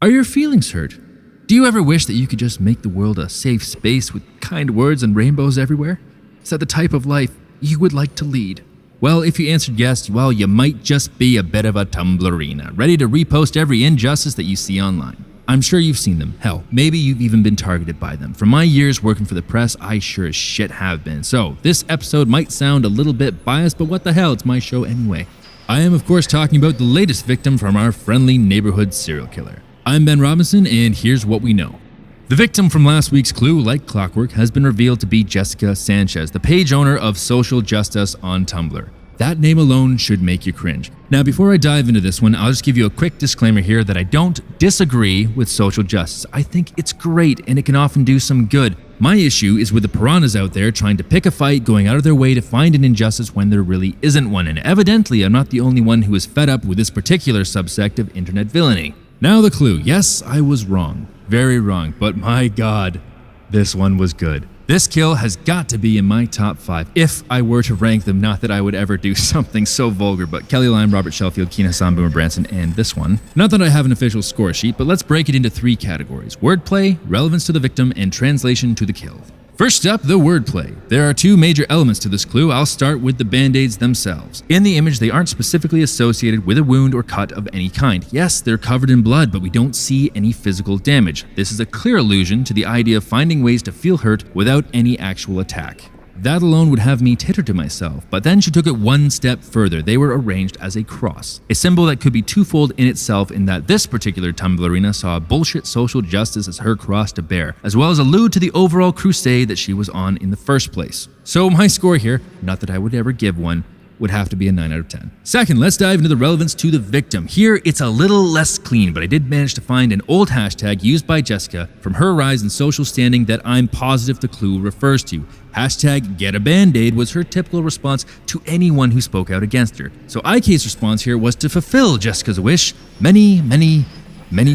Are your feelings hurt? Do you ever wish that you could just make the world a safe space with kind words and rainbows everywhere? Is that the type of life you would like to lead? Well, if you answered yes, well, you might just be a bit of a Tumblrina, ready to repost every injustice that you see online. I'm sure you've seen them. Hell, maybe you've even been targeted by them. For my years working for the press, I sure as shit have been. So, this episode might sound a little bit biased, but what the hell, it's my show anyway. I am, of course, talking about the latest victim from our friendly neighborhood serial killer. I'm Ben Robinson, and here's what we know. The victim from last week's clue, like clockwork, has been revealed to be Jessica Sanchez, the page owner of Social Justice on Tumblr. That name alone should make you cringe. Now, before I dive into this one, I'll just give you a quick disclaimer here that I don't disagree with social justice. I think it's great and it can often do some good. My issue is with the piranhas out there trying to pick a fight, going out of their way to find an injustice when there really isn't one. And evidently, I'm not the only one who is fed up with this particular subsect of internet villainy. Now the clue. Yes, I was wrong. Very wrong. But my God, this one was good. This kill has got to be in my top 5 if I were to rank them. Not that I would ever do something so vulgar, but Kelly Lime, Robert Sheffield, Keen Hassan, Boomer Branson, and this one. Not that I have an official score sheet, but let's break it into 3 categories: wordplay, relevance to the victim, and translation to the kill. First up, the wordplay. There are 2 major elements to this clue. I'll start with the band-aids themselves. In the image, they aren't specifically associated with a wound or cut of any kind. Yes, they're covered in blood, but we don't see any physical damage. This is a clear allusion to the idea of finding ways to feel hurt without any actual attack. That alone would have me titter to myself, but then she took it one step further. They were arranged as a cross, a symbol that could be twofold in itself, in that this particular Tumblrina saw bullshit social justice as her cross to bear, as well as allude to the overall crusade that she was on in the first place. So my score here, not that I would ever give one, would have to be a 9 out of 10. Second, let's dive into the relevance to the victim. Here, it's a little less clean, but I did manage to find an old hashtag used by Jessica from her rise in social standing that I'm positive the clue refers to. Hashtag #GetABandAid was her typical response to anyone who spoke out against her. So IK's response here was to fulfill Jessica's wish many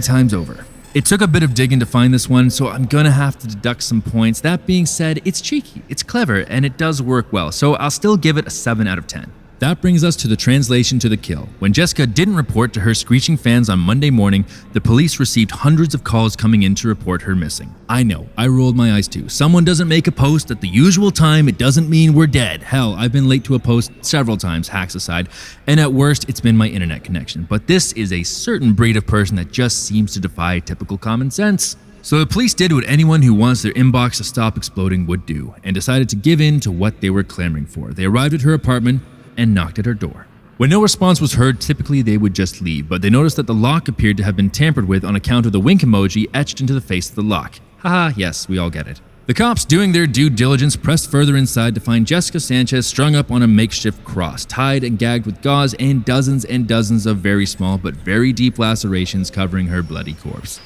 times over. It took a bit of digging to find this one, so I'm gonna have to deduct some points. That being said, it's cheeky, it's clever, and it does work well, so I'll still give it a 7 out of 10. That brings us to the translation to the kill. When Jessica didn't report to her screeching fans on Monday morning, the police received hundreds of calls coming in to report her missing. I know, I rolled my eyes too. Someone doesn't make a post at the usual time, it doesn't mean we're dead. Hell, I've been late to a post several times, hacks aside, and at worst, it's been my internet connection. But this is a certain breed of person that just seems to defy typical common sense. So the police did what anyone who wants their inbox to stop exploding would do, and decided to give in to what they were clamoring for. They arrived at her apartment and knocked at her door. When no response was heard, typically they would just leave, but they noticed that the lock appeared to have been tampered with on account of the wink emoji etched into the face of the lock. Haha, yes, we all get it. The cops, doing their due diligence, pressed further inside to find Jessica Sanchez strung up on a makeshift cross, tied and gagged with gauze, and dozens of very small but very deep lacerations covering her bloody corpse.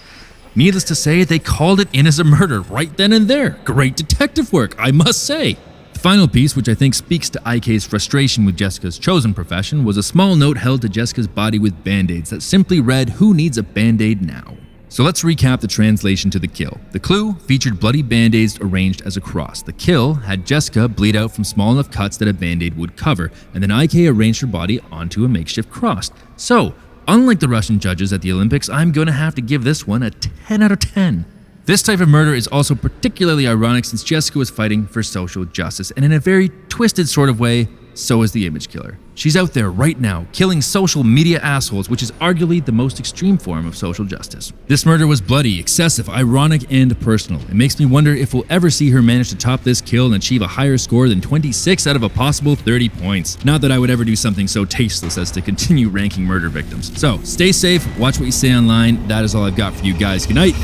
Needless to say, they called it in as a murder right then and there. Great detective work, I must say. The final piece, which I think speaks to IK's frustration with Jessica's chosen profession, was a small note held to Jessica's body with band-aids that simply read, "Who needs a band-aid now?" So let's recap the translation to the kill. The clue featured bloody band-aids arranged as a cross. The kill had Jessica bleed out from small enough cuts that a band-aid would cover, and then IK arranged her body onto a makeshift cross. So, unlike the Russian judges at the Olympics, I'm going to have to give this one a 10 out of 10. This type of murder is also particularly ironic since Jessica was fighting for social justice, and in a very twisted sort of way, so is the image killer. She's out there right now, killing social media assholes, which is arguably the most extreme form of social justice. This murder was bloody, excessive, ironic, and personal. It makes me wonder if we'll ever see her manage to top this kill and achieve a higher score than 26 out of a possible 30 points. Not that I would ever do something so tasteless as to continue ranking murder victims. So, stay safe, watch what you say online. That is all I've got for you guys. Good night.